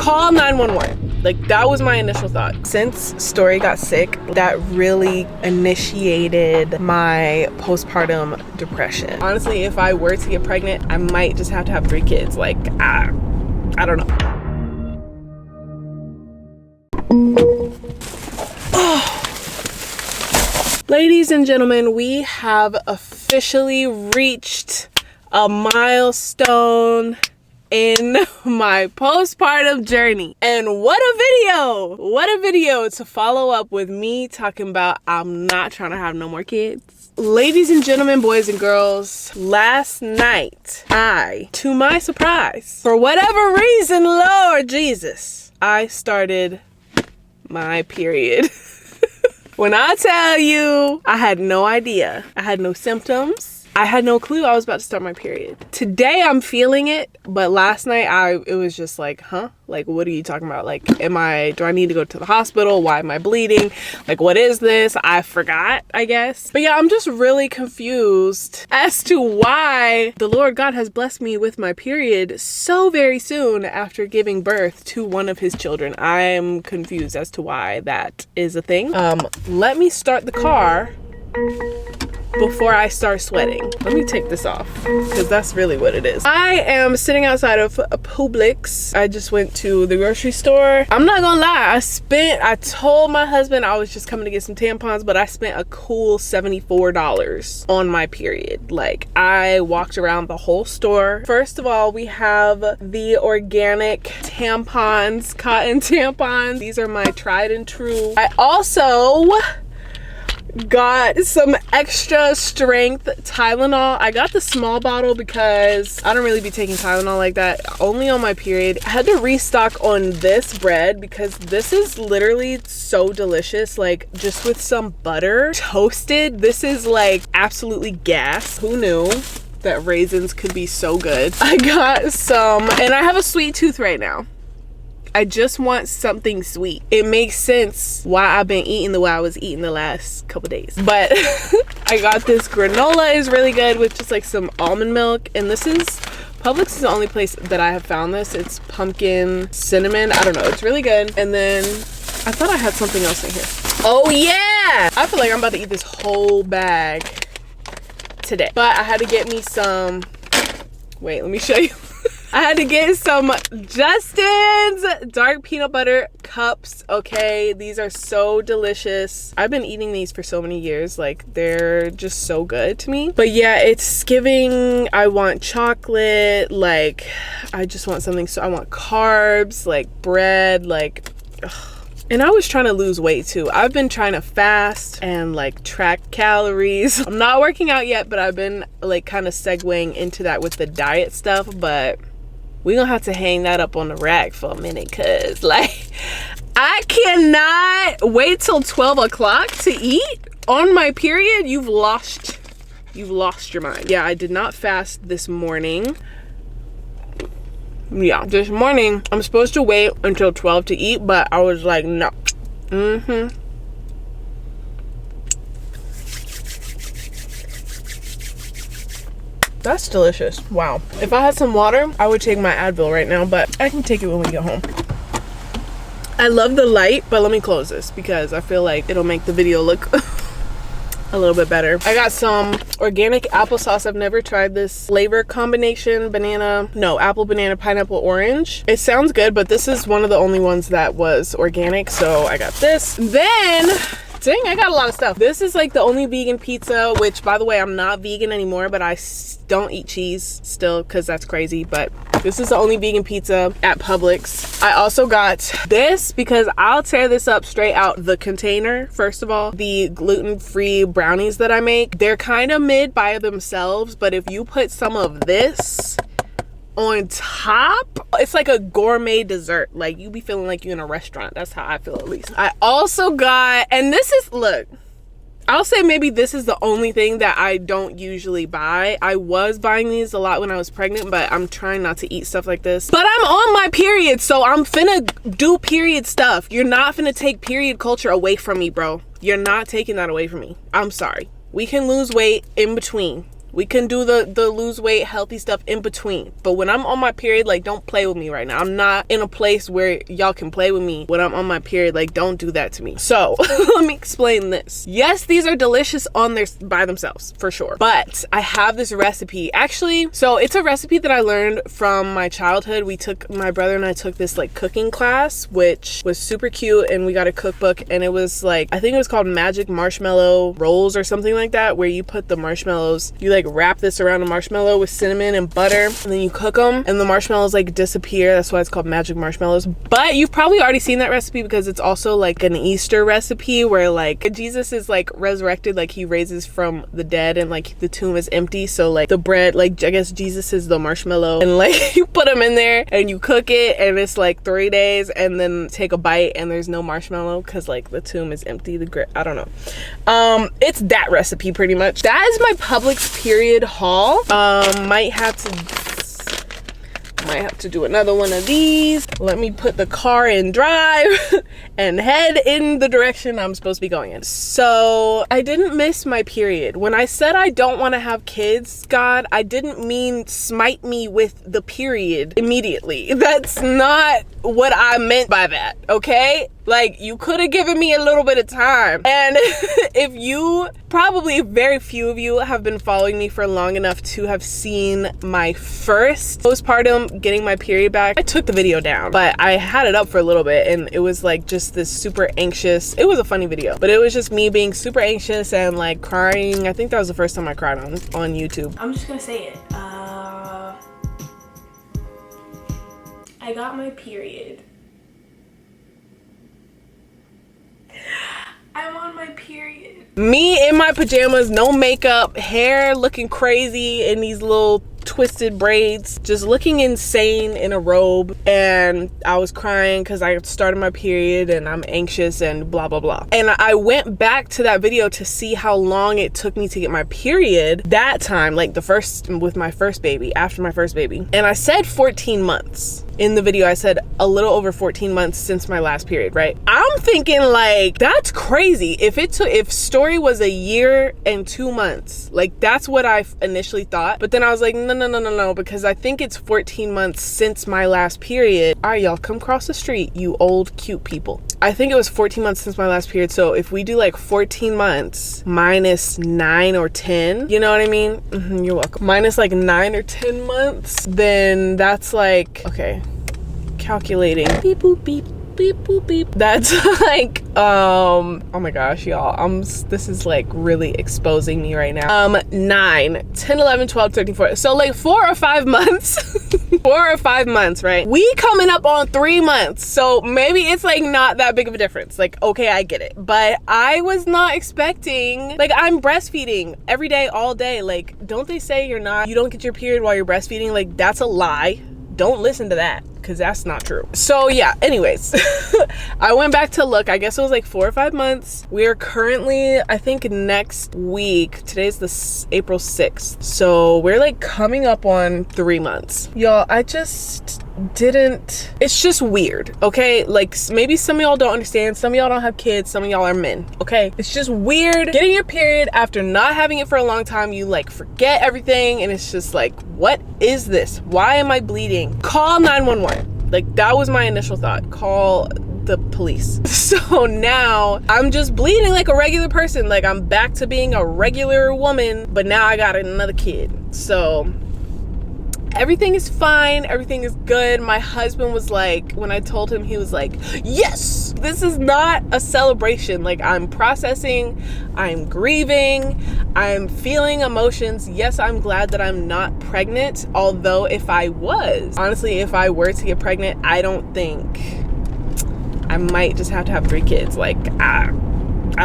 call 911. Like, that was my initial thought. Since Story got sick, that really initiated my postpartum depression. Honestly, if I were to get pregnant, I might just have to have 3 kids. Like, I don't know. Ladies and gentlemen, we have officially reached a milestone in my postpartum journey. And what a video to follow up with me talking about I'm not trying to have no more kids. Ladies and gentlemen, boys and girls, last night to my surprise, for whatever reason, Lord Jesus, I started my period. When I tell you, I had no idea. I had no symptoms. I had no clue I was about to start my period. Today I'm feeling it, but last night it was just like, huh? Like, what are you talking about? Like, do I need to go to the hospital? Why am I bleeding? Like, what is this? I forgot, I guess. But yeah, I'm just really confused as to why the Lord God has blessed me with my period so very soon after giving birth to one of his children. I am confused as to why that is a thing. Let me start the car before I start sweating. Let me take this off because that's really what it is. I am sitting outside of Publix. I just went to the grocery store. I'm not gonna lie, I told my husband I was just coming to get some tampons, but I spent a cool $74 on my period. Like, I walked around the whole store. First of all, we have the organic tampons, cotton tampons. These are my tried and true. I also got some extra strength Tylenol. I got the small bottle because I don't really be taking Tylenol like that, only on my period. I had to restock on this bread because this is literally so delicious, like just with some butter toasted. This is like absolutely gas. Who knew that raisins could be so good? I got some, and I have a sweet tooth right now. I just want something sweet. It makes sense why I've been eating the way I was eating the last couple days. But I got this granola, is really good with just like some almond milk. And this is, Publix is the only place that I have found this. It's pumpkin cinnamon. I don't know, it's really good. And then I thought I had something else in here. Oh yeah! I feel like I'm about to eat this whole bag today. But I had to get me some, wait, let me show you. I had to get some Justine's dark peanut butter cups. Okay, these are so delicious. I've been eating these for so many years. Like, they're just so good to me. But yeah, it's giving, I want chocolate. Like, I just want something. So I want carbs, like bread, like, ugh. And I was trying to lose weight too. I've been trying to fast and like track calories. I'm not working out yet, but I've been like kind of segueing into that with the diet stuff. But we're gonna have to hang that up on the rack for a minute, cause like I cannot wait till 12 o'clock to eat on my period. You've lost your mind. Yeah, I did not fast this morning. Yeah, this morning I'm supposed to wait until 12 to eat, but I was like, no. That's delicious. Wow. If I had some water, I would take my Advil right now, but I can take it when we get home. I love the light, but let me close this because I feel like it'll make the video look a little bit better. I got some organic applesauce. I've never tried this flavor combination. Apple, banana, pineapple, orange. It sounds good, but this is one of the only ones that was organic, so I got this. Then, dang, I got a lot of stuff. This is like the only vegan pizza, which by the way, I'm not vegan anymore, but I don't eat cheese still because that's crazy. But this is the only vegan pizza at Publix. I also got this because I'll tear this up straight out the container. First of all, the gluten-free brownies that I make, they're kind of mid by themselves, but if you put some of this on top, it's like a gourmet dessert. Like, you be feeling like you're in a restaurant. That's how I feel, at least. I also got, and this is, look, I'll say maybe this is the only thing that I don't usually buy. I was buying these a lot when I was pregnant, but I'm trying not to eat stuff like this. But I'm on my period, so I'm finna do period stuff. You're not finna take period culture away from me, bro. You're not taking that away from me. I'm sorry. We can lose weight in between. We can do the lose weight, healthy stuff in between. But when I'm on my period, like, don't play with me right now. I'm not in a place where y'all can play with me when I'm on my period. Like, don't do that to me. So let me explain this. Yes, these are delicious on their by themselves for sure, but I have this recipe. Actually, so it's a recipe that I learned from my childhood. My brother and I took this like cooking class, which was super cute, and we got a cookbook, and it was like, I think it was called Magic Marshmallow Rolls or something like that, where you put the marshmallows, you like wrap this around a marshmallow with cinnamon and butter, and then you cook them, and the marshmallows like disappear. That's why it's called Magic Marshmallows. But you've probably already seen that recipe because it's also like an Easter recipe where like Jesus is like resurrected, like he raises from the dead, and like the tomb is empty. So like the bread, like I guess Jesus is the marshmallow, and like you put them in there and you cook it, and it's like 3 days, and then take a bite and there's no marshmallow because like the tomb is empty. I don't know. It's that recipe pretty much. That is my Publix period haul. Might have to do another one of these. Let me put the car in drive and head in the direction I'm supposed to be going in. So I didn't miss my period. When I said I don't want to have kids, God, I didn't mean smite me with the period immediately. That's not what I meant by that, okay? Like, you could have given me a little bit of time. And if you, probably very few of you have been following me for long enough to have seen my first postpartum getting my period back, I took the video down, but I had it up for a little bit, and it was like just this super anxious, it was a funny video, but it was just me being super anxious and like crying. I think that was the first time I cried on YouTube. I'm just gonna say it. I got my period. I'm on my period. Me in my pajamas, no makeup, hair looking crazy in these little twisted braids, just looking insane in a robe, and I was crying because I started my period and I'm anxious and blah blah blah. And I went back to that video to see how long it took me to get my period that time, like with my first baby, after my first baby, and I said 14 months. In the video I said a little over 14 months since my last period, right? I'm thinking like, that's crazy. If story was a year and 2 months, like that's what I initially thought. But then I was like, no, because I think it's 14 months since my last period. All right, y'all, come cross the street, you old cute people. I think it was 14 months since my last period. So if we do like 14 months minus 9 or 10, you know what I mean? You're welcome. Minus like 9 or 10 months, then that's like, okay, calculating, beep boop beep beep boop beep, that's like oh my gosh, y'all, this is like really exposing me right now. 9, 10, 11, 12, 13, 14, so like 4 or 5 months 4 or 5 months, right? We coming up on 3 months, so maybe it's like not that big of a difference. Like, okay, I get it, but I was not expecting, like, I'm breastfeeding every day, all day. Like, don't they say you don't get your period while you're breastfeeding? Like, that's a lie. Don't listen to that, because that's not true. So yeah, anyways, I went back to look. I guess it was like 4 or 5 months. We are currently, I think next week, today's the April 6th, so we're like coming up on 3 months. Y'all, it's just weird, okay? Like, maybe some of y'all don't understand, some of y'all don't have kids, some of y'all are men, okay? It's just weird getting your period after not having it for a long time. You like forget everything, and it's just like, what is this? Why am I bleeding? Call 911. Like, that was my initial thought. Call the police. So now I'm just bleeding like a regular person. Like, I'm back to being a regular woman, but now I got another kid. So everything is fine, everything is good. My husband was like, when I told him, he was like, yes, this is not a celebration. Like, I'm processing, I'm grieving, I'm feeling emotions. Yes, I'm glad that I'm not pregnant, although if I were to get pregnant, I don't think, I might just have to have 3 kids. Like, I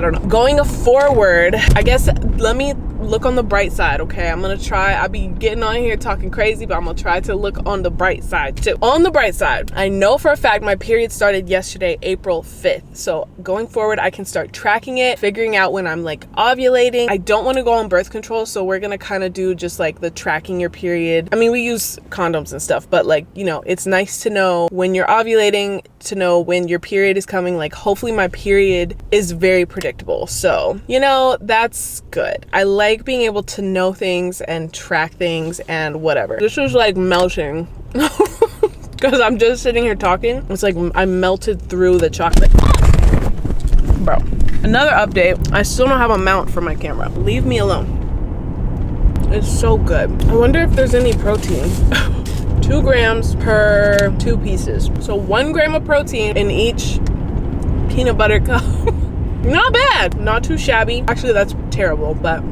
don't know. Going forward, I guess, let me look on the bright side, okay? I'll be getting on here talking crazy, but I'm gonna try to look on the bright side too. On the bright side, I know for a fact my period started yesterday, April 5th. So going forward, I can start tracking it, figuring out when I'm like ovulating. I don't want to go on birth control, so we're gonna kind of do just like the tracking your period. I mean, we use condoms and stuff, but like, you know, it's nice to know when you're ovulating, to know when your period is coming. Like, hopefully my period is very predictable, so you know, that's good. I like like being able to know things and track things and whatever. This was like melting. Because I'm just sitting here talking. It's like I melted through the chocolate. Bro. Another update. I still don't have a mount for my camera. Leave me alone. It's so good. I wonder if there's any protein. 2 grams per 2 pieces. So 1 gram of protein in each peanut butter cup. Not bad. Not too shabby. Actually, that's terrible, but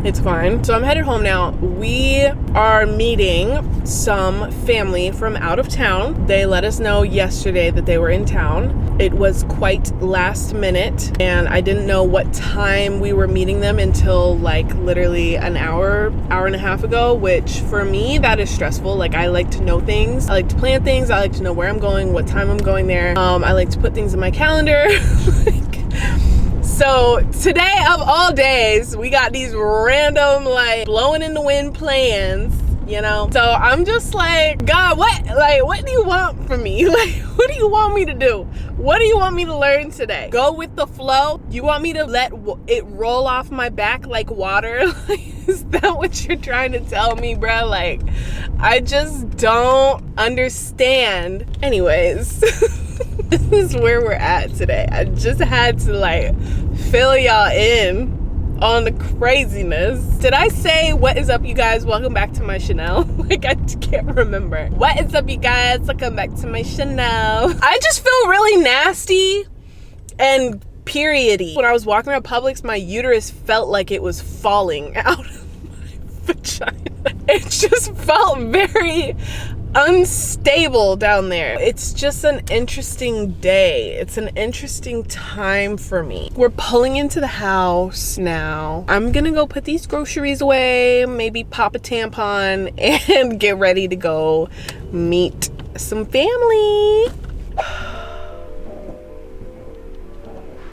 it's fine. So I'm headed home now. We are meeting some family from out of town. They let us know yesterday that they were in town. It was quite last minute, and I didn't know what time we were meeting them until like literally an hour and a half ago, which for me, that is stressful. Like, I like to know things. I like to plan things. I like to know where I'm going, what time I'm going there. I like to put things in my calendar. So today of all days, we got these random like blowing in the wind plans, you know? So I'm just like, God, what do you want from me? Like, what do you want me to do? What do you want me to learn today? Go with the flow? You want me to let it roll off my back like water? Is that what you're trying to tell me, bro? Like, I just don't understand. Anyways, this is where we're at today. I just had to like fill y'all in on the craziness. Did I say what is up, you guys? Welcome back to my Chanel. Like, I can't remember. What is up, you guys? Welcome back to my Chanel. I just feel really nasty and periody. When I was walking around Publix, my uterus felt like it was falling out of my vagina. It just felt very unstable down there. It's just an interesting day. It's an interesting time for me. We're pulling into the house now. I'm gonna go put these groceries away, maybe pop a tampon, and get ready to go meet some family.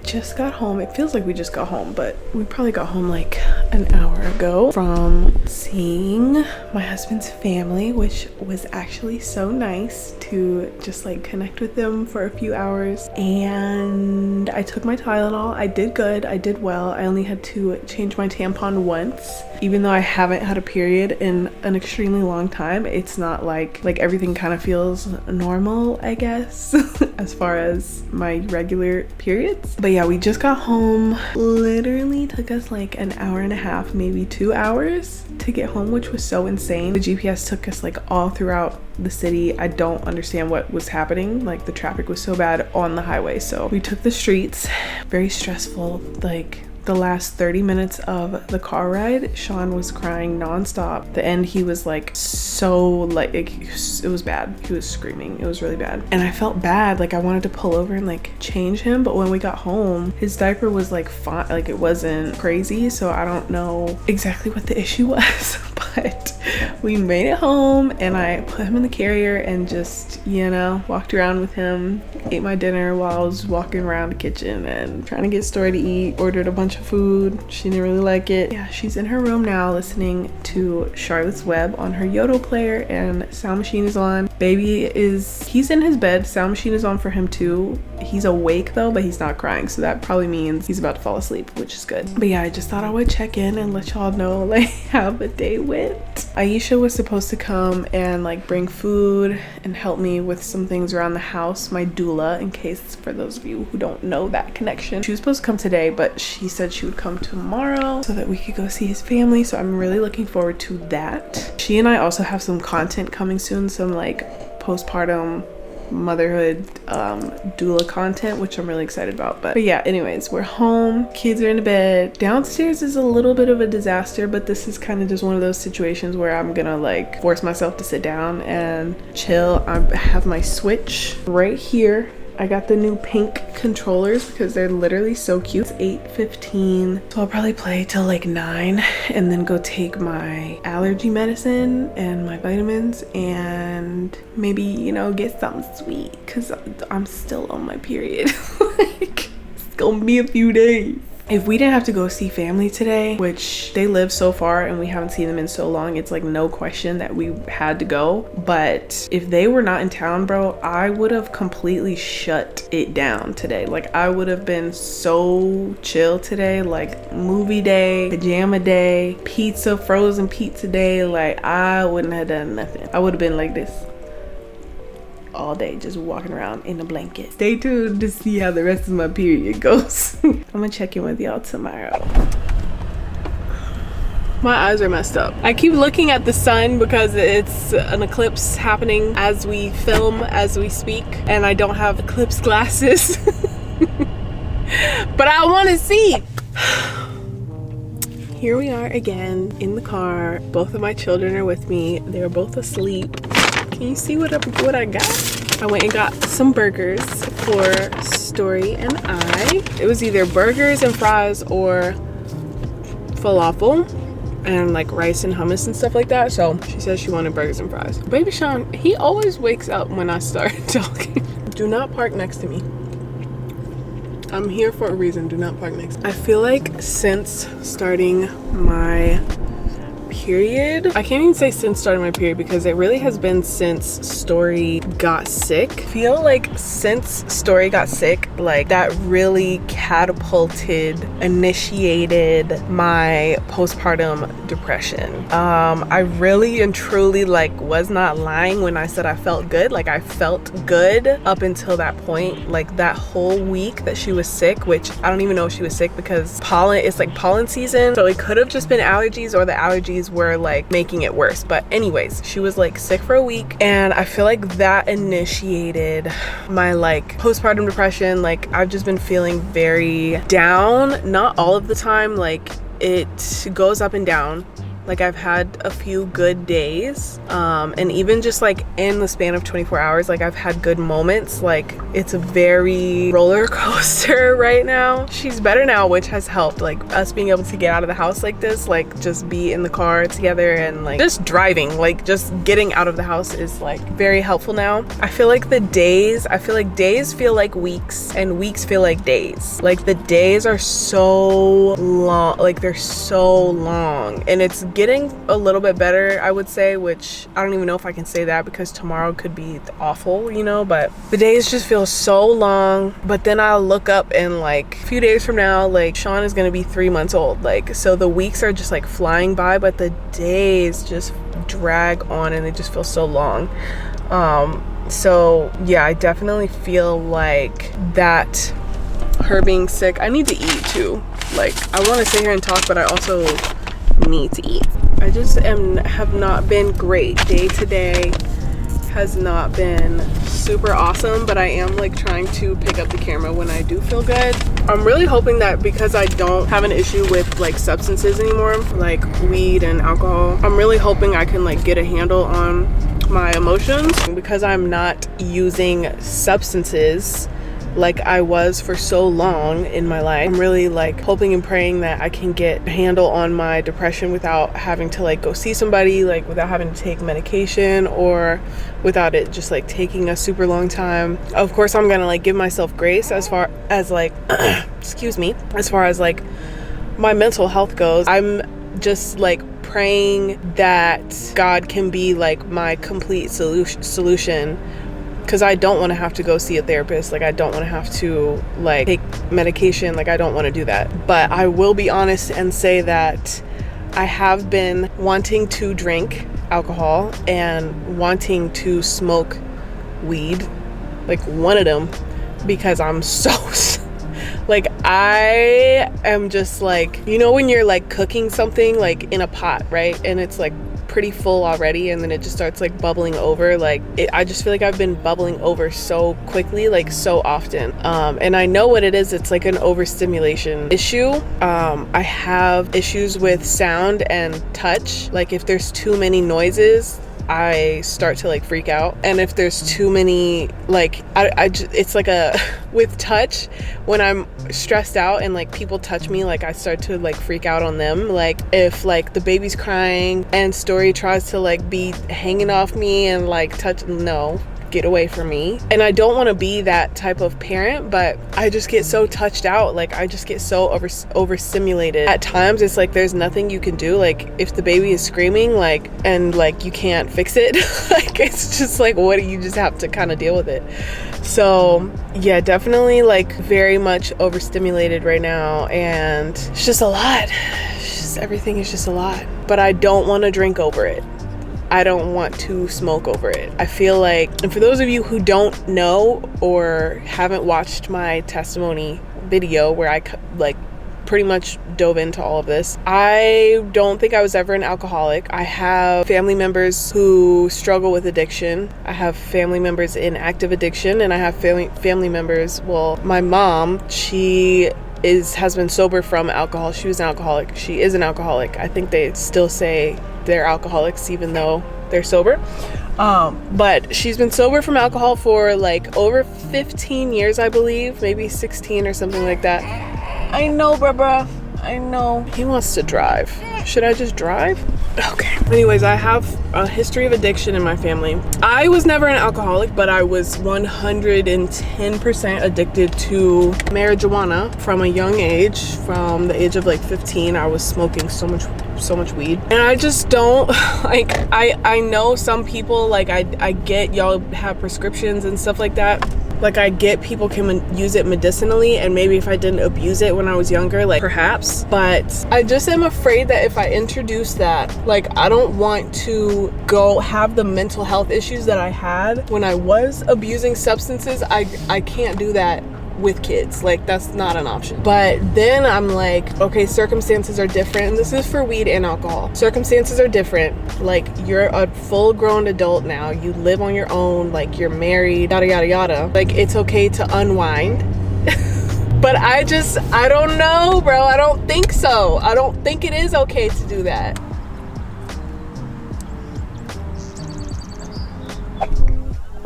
Just got home. It feels like we just got home, but we probably got home like an hour ago from seeing my husband's family, which was actually so nice to just like connect with them for a few hours. And I took my Tylenol. I did good. I did well. I only had to change my tampon once. Even though I haven't had a period in an extremely long time, it's not like everything kind of feels normal, I guess, as far as my regular periods. But yeah, we just got home. Literally took us like an hour and a half, maybe 2 hours to get home, which was so insane. The GPS took us like all throughout the city. I don't understand what was happening. Like, the traffic was so bad on the highway. So we took the streets. Very stressful. Like, the last 30 minutes of the car ride, Sean was crying nonstop. The end, he was like so like, it was bad. He was screaming. It was really bad. And I felt bad. Like, I wanted to pull over and like change him. But when we got home, his diaper was like fine. Like, it wasn't crazy. So I don't know exactly what the issue was. But we made it home and I put him in the carrier and just, you know, walked around with him, ate my dinner while I was walking around the kitchen and trying to get Story to eat. Ordered a bunch of food. She didn't really like it. Yeah, she's in her room now listening to Charlotte's Web on her Yodel player, and Sound Machine is on. He's in his bed. Sound Machine is on for him too. He's awake though, but he's not crying, so that probably means he's about to fall asleep, which is good. But yeah, I just thought I would check in and let y'all know like how the day went. Aisha was supposed to come and like bring food and help me with some things around the house, my doula, in case, for those of you who don't know that connection. She was supposed to come today, but she said she would come tomorrow so that we could go see his family, so I'm really looking forward to that. She and I also have some content coming soon, some like postpartum motherhood doula content, which I'm really excited about. But yeah, anyways, we're home, kids are in bed. Downstairs is a little bit of a disaster, but this is kind of just one of those situations where I'm gonna like force myself to sit down and chill. I have my Switch right here. I got the new pink controllers because they're literally so cute. It's 8:15, so I'll probably play till like 9 and then go take my allergy medicine and my vitamins and maybe, you know, get something sweet because I'm still on my period. Like, it's gonna be a few days. if we didn't have to go see family today, which they live so far and we haven't seen them in so long, it's like no question that we had to go. But if they were not in town, bro, I would have completely shut it down today. Like, I would have been so chill today, like movie day, pajama day, pizza, frozen pizza day. Like, I wouldn't have done nothing. I would have been like this all day, just walking around in a blanket. Stay tuned to see how the rest of my period goes. I'm gonna check in with y'all tomorrow. My eyes are messed up. I keep looking at the sun because it's an eclipse happening as we film, as we speak, and I don't have eclipse glasses. But I want to see. Here we are again in the car. Both of my children are with me. They are both asleep. Can you see what I got? I went and got some burgers for Story and I. It was either burgers and fries or falafel and like rice and hummus and stuff like that. So she said she wanted burgers and fries. Baby Sean, he always wakes up when I start talking. Do not park next to me. I'm here for a reason. Do not park next to me. I feel like since starting my period, I can't even say since starting my period because it really has been since Story got sick. I feel like since Story got sick, like that really initiated my postpartum depression. I really and truly like was not lying when I said I felt good. Like, I felt good up until that point. Like, that whole week that she was sick, which I don't even know if she was sick because it's like pollen season, so it could have just been allergies, or the allergies were like making it worse. But anyways, she was like sick for a week, and I feel like that initiated my like postpartum depression. Like, I've just been feeling very down, not all of the time, like it goes up and down. Like, I've had a few good days, and even just like in the span of 24 hours, like I've had good moments. Like, it's a very roller coaster right now. She's better now, which has helped. Like, us being able to get out of the house like this, like just be in the car together and like just driving, like just getting out of the house is like very helpful now. I feel like days feel like weeks and weeks feel like days. Like, the days are so long, like they're so long, and it's getting a little bit better, I would say, which I don't even know if I can say that because tomorrow could be awful, you know, but the days just feel so long. But then I'll look up and like a few days from now, like Sean is gonna be 3 months old. Like, so the weeks are just like flying by, but the days just drag on and they just feel so long. So yeah, I definitely feel like that her being sick, I need to eat too. Like, I want to sit here and talk, but I also need to eat. I just have not been great. Day to day has not been super awesome, but I am like trying to pick up the camera when I do feel good. I'm really hoping that because I don't have an issue with like substances anymore, like weed and alcohol, I'm really hoping I can like get a handle on my emotions because I'm not using substances like I was for so long in my life. I'm really like hoping and praying that I can get a handle on my depression without having to like go see somebody, like without having to take medication, or without it just like taking a super long time. Of course, I'm gonna like give myself grace as far as like excuse me, as far as like my mental health goes. I'm just like praying that God can be like my complete solution, because I don't want to have to go see a therapist. Like, I don't want to have to like take medication. Like, I don't want to do that. But I will be honest and say that I have been wanting to drink alcohol and wanting to smoke weed, like one of them, because I'm so like, I am just like, you know, when you're like cooking something like in a pot, right, and it's like pretty full already, and then it just starts like bubbling over. Like, I just feel like I've been bubbling over so quickly, like so often, and I know what it is. It's like an overstimulation issue. I have issues with sound and touch. Like, if there's too many noises, I start to like freak out. And if there's too many, like, it's like with touch, when I'm stressed out and like people touch me, like I start to like freak out on them. Like, if like the baby's crying and Story tries to like be hanging off me and like touch, no, take it away from me. And I don't want to be that type of parent, but I just get so touched out. Like, I just get so overstimulated. At times, it's like there's nothing you can do. Like, if the baby is screaming, like, and like you can't fix it, like, it's just like, what do you just have to kind of deal with it? So yeah, definitely like very much overstimulated right now, and it's just a lot. It's just, everything is just a lot. But I don't want to drink over it. I don't want to smoke over it. I feel like, and for those of you who don't know or haven't watched my testimony video where I like pretty much dove into all of this, I don't think I was ever an alcoholic. I have family members who struggle with addiction. I have family members in active addiction, and I have family members, well, my mom, she has been sober from alcohol. She was an alcoholic. She is an alcoholic. I think they still say they're alcoholics even though they're sober. But she's been sober from alcohol for like over 15 years, I believe, maybe 16 or something like that. I know, bruh. I know. He wants to drive. Should I just drive? Okay. Anyways, I have a history of addiction in my family. I was never an alcoholic, but I was 110% addicted to marijuana from a young age. From the age of like 15, I was smoking so much weed. And I just don't, like, I know some people, like, I get y'all have prescriptions and stuff like that. Like, I get people can use it medicinally, and maybe if I didn't abuse it when I was younger, like, perhaps. But I just am afraid that if I introduce that, like, I don't want to go have the mental health issues that I had when I was abusing substances. I can't do that with kids. Like, that's not an option. But then I'm like, okay, circumstances are different, and this is for weed and alcohol. Circumstances are different. Like, you're a full grown adult now, you live on your own, like, you're married, yada yada yada. Like, it's okay to unwind. But I don't know, bro. I don't think so. I don't think it is okay to do that.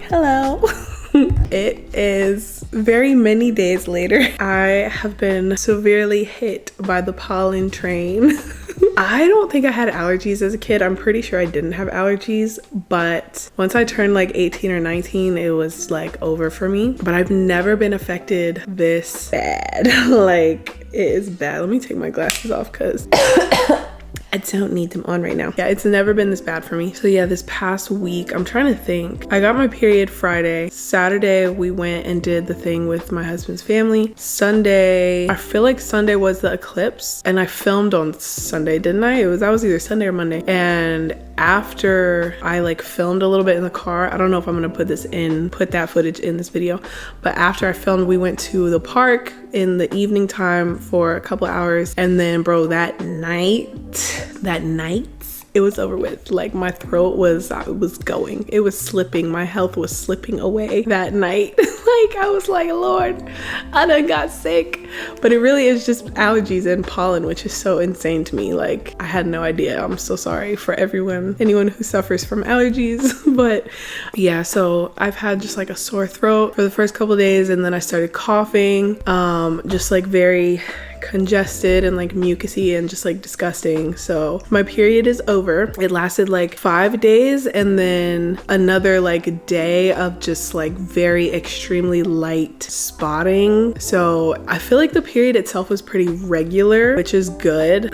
Hello. It is very many days later. I have been severely hit by the pollen train. I don't think I had allergies as a kid. I'm pretty sure I didn't have allergies, but once I turned like 18 or 19, it was like over for me. But I've never been affected this bad. Like, it is bad. Let me take my glasses off because I don't need them on right now. Yeah, it's never been this bad for me. So yeah, this past week, I'm trying to think. I got my period Friday. Saturday, we went and did the thing with my husband's family. Sunday, I feel like Sunday was the eclipse, and I filmed on Sunday, didn't I? That was either Sunday or Monday. And after I like filmed a little bit in the car, I don't know if I'm gonna put that footage in this video, but after I filmed, we went to the park in the evening time for a couple hours, and then bro, that night it was over with. Like, my throat was going, it was slipping, my health was slipping away that night. Like, I was like, Lord, I done got sick. But it really is just allergies and pollen, which is so insane to me. Like, I had no idea. I'm so sorry for anyone who suffers from allergies. But yeah, so I've had just like a sore throat for the first couple days, and then I started coughing, just like very congested and like mucusy and just like disgusting. So my period is over. It lasted like 5 days, and then another like day of just like very extremely light spotting. So I feel like the period itself was pretty regular, which is good.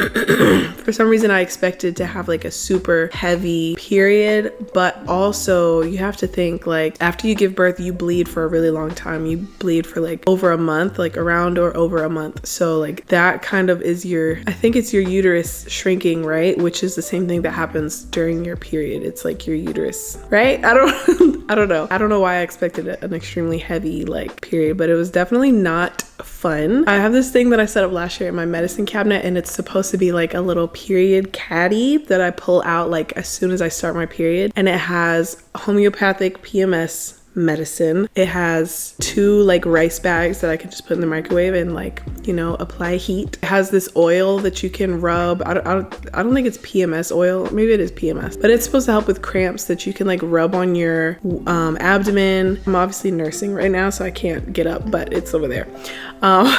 For some reason I expected to have like a super heavy period, but also you have to think, like, after you give birth, you bleed for a really long time. You bleed for like over a month, like around or over a month. So like that kind of is I think it's your uterus shrinking, right? Which is the same thing that happens during your period. It's like your uterus, right? I don't know. I don't know why I expected an extremely heavy like period, but it was definitely not fun. I have this thing that I set up last year in my medicine cabinet, and it's supposed to be like a little period caddy that I pull out like as soon as I start my period, and it has homeopathic PMS medicine. It has 2 like rice bags that I can just put in the microwave and like you know, apply heat. It has this oil that you can rub. I don't think it's PMS oil. Maybe it is PMS, but it's supposed to help with cramps that you can like rub on your abdomen. I'm obviously nursing right now, so I can't get up, but it's over there.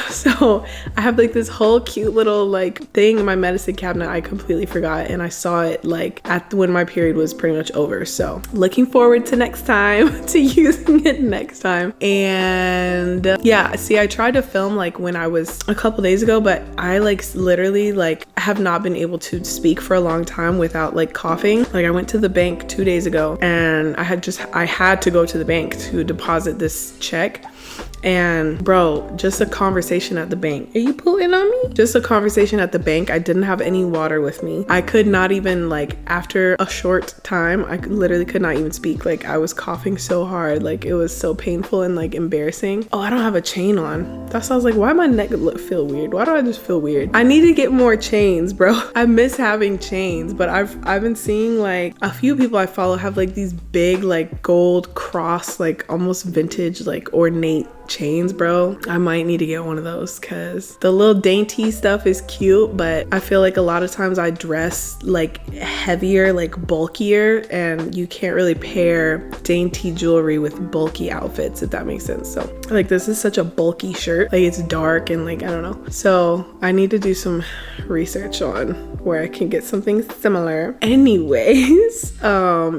So I have like this whole cute little like thing in my medicine cabinet. I completely forgot, and I saw it like when my period was pretty much over. So looking forward to next time, to using it next time. And yeah, see, I tried to film like when I was a couple days ago, but I like literally like have not been able to speak for a long time without like coughing. Like I went to the bank 2 days ago, and I had to go to the bank to deposit this check. And bro, just a conversation at the bank. Are you pulling on me? Just a conversation at the bank. I didn't have any water with me. I could not even, like, after a short time, I literally could not even speak. Like, I was coughing so hard. Like, it was so painful and like embarrassing. Oh, I don't have a chain on. That's why I was like, why my neck feel weird? Why do I just feel weird? I need to get more chains, bro. I miss having chains, but I've been seeing like a few people I follow have like these big like gold cross, like almost vintage, like ornate chains, bro. I might need to get one of those, because the little dainty stuff is cute, but I feel like a lot of times I dress like heavier, like bulkier, and you can't really pair dainty jewelry with bulky outfits, if that makes sense. So like this is such a bulky shirt, like it's dark and like I don't know, so I need to do some research on where I can get something similar. Anyways,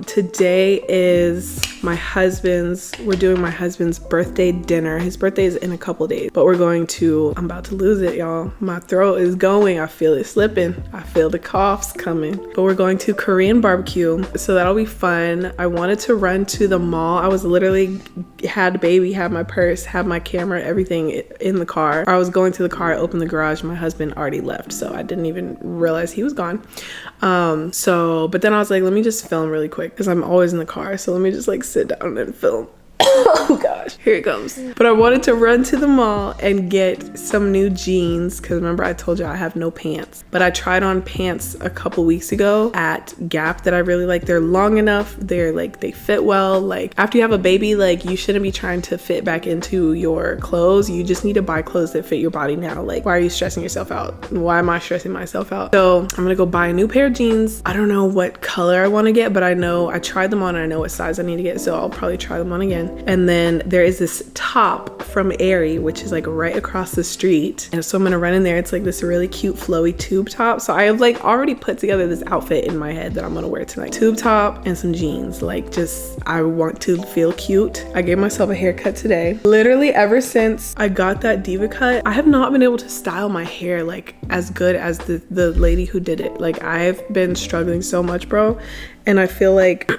today is we're doing my husband's birthday dinner. His birthday is in a couple days, but I'm about to lose it, y'all. My throat is going. I feel it slipping. I feel the coughs coming. But we're going to Korean barbecue, so that'll be fun. I wanted to run to the mall. I was literally had the baby, had my purse, had my camera, everything in the car. I was going to the car, opened the garage. My husband already left, so I didn't even realize he was gone. But then I was like, let me just film really quick, because I'm always in the car. So let me just like sit down and film. Oh gosh, here it comes. But I wanted to run to the mall and get some new jeans, because remember I told you I have no pants. But I tried on pants a couple weeks ago at Gap that I really like. They're long enough, they fit well. Like after you have a baby, like you shouldn't be trying to fit back into your clothes. You just need to buy clothes that fit your body now. Like, why are you stressing yourself out? Why am I stressing myself out? So I'm gonna go buy a new pair of jeans. I don't know what color I want to get, but I know I tried them on and I know what size I need to get, so I'll probably try them on again. And then there is this top from Aerie, which is like right across the street, and so I'm gonna run in there. It's like this really cute flowy tube top. So I have like already put together this outfit in my head that I'm gonna wear tonight. Tube top and some jeans. Like, just I want to feel cute. I gave myself a haircut today. Literally ever since I got that diva cut, I have not been able to style my hair like as good as the lady who did it. Like, I've been struggling so much, bro, and I feel like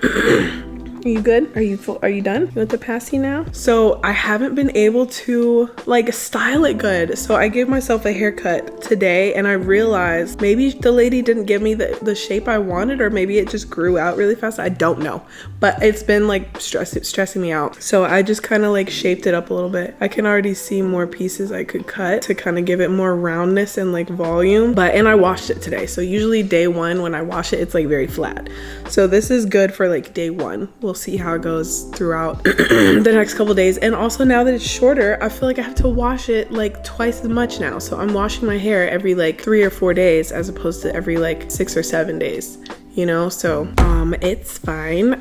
are you good? Are you full? Are you done? You want the passy now? So I haven't been able to like style it good. So I gave myself a haircut today, and I realized maybe the lady didn't give me the shape I wanted, or maybe it just grew out really fast. I don't know, but it's been like stressing me out. So I just kind of like shaped it up a little bit. I can already see more pieces I could cut to kind of give it more roundness and like volume. And I washed it today. So usually day one when I wash it, it's like very flat. So this is good for like day one. We'll see how it goes throughout the next couple days. And also, now that it's shorter, I feel like I have to wash it like twice as much now. So I'm washing my hair every like 3 or 4 days as opposed to every like 6 or 7 days, you know? So it's fine.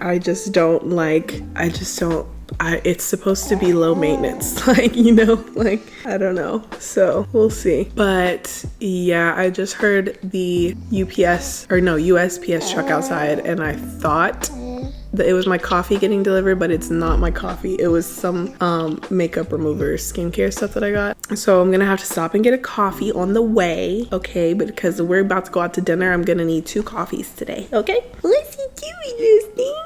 It's supposed to be low maintenance, like, you know, like, I don't know. So we'll see. But yeah, I just heard the USPS truck outside, and I thought that it was my coffee getting delivered, but it's not my coffee. It was some makeup remover skincare stuff that I got. So I'm gonna have to stop and get a coffee on the way, okay? But because we're about to go out to dinner, I'm gonna need 2 coffees today, okay? What's he doing, Justiine?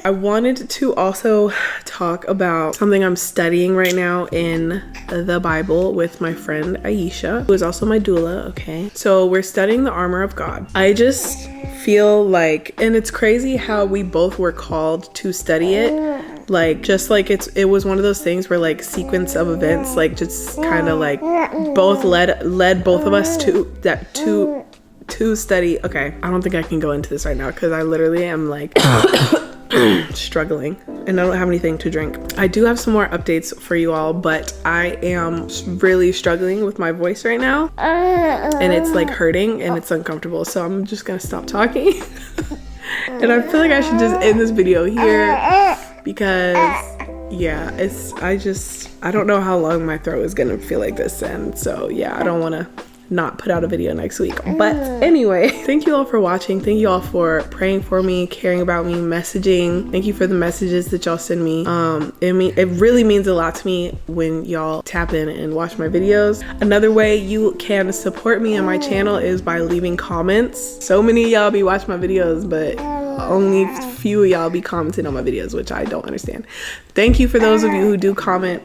I wanted to also talk about something I'm studying right now in the Bible with my friend Aisha, who is also my doula, okay? So we're studying the armor of God. I just feel like, and it's crazy how we both were called to study it. Like, just like it was one of those things where like sequence of events, like just kind of like both led both of us to study. Okay, I don't think I can go into this right now because I literally am like struggling and I don't have anything to drink. I do have some more updates for you all, but I am really struggling with my voice right now and it's like hurting and it's uncomfortable. So I'm just gonna stop talking. And I feel like I should just end this video here because yeah, I don't know how long my throat is gonna feel like this, and so yeah, I don't want to not put out a video next week. But anyway, thank you all for watching. Thank you all for praying for me, caring about me, messaging. Thank you for the messages that y'all send me. It really means a lot to me when y'all tap in and watch my videos. Another way you can support me and my channel is by leaving comments. So many of y'all be watching my videos, but only few of y'all be commenting on my videos, which I don't understand. Thank you for those of you who do comment.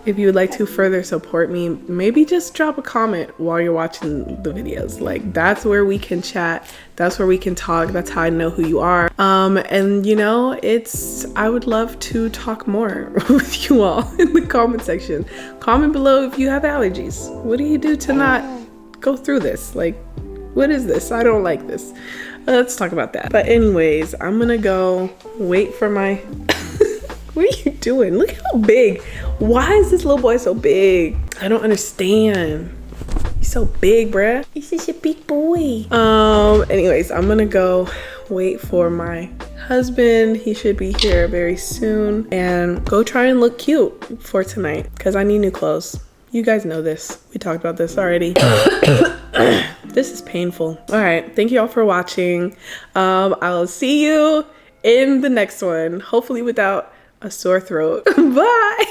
If you would like to further support me, maybe just drop a comment while you're watching the videos. Like, that's where we can chat, that's where we can talk, that's how I know who you are. And you know, I would love to talk more with you all in the comment section. Comment below if you have allergies. What do you do to not go through this? Like, what is this? I don't like this. Let's talk about that. But anyways, I'm gonna go wait for my what are you doing? Look how big. Why is this little boy so big? I don't understand. He's so big, bruh. He's such a big boy. Anyways, I'm gonna go wait for my husband. He should be here very soon, and go try and look cute for tonight because I need new clothes. You guys know this. We talked about this already. This is painful. All right, thank you all for watching. I'll see you in the next one, hopefully without a sore throat. Bye.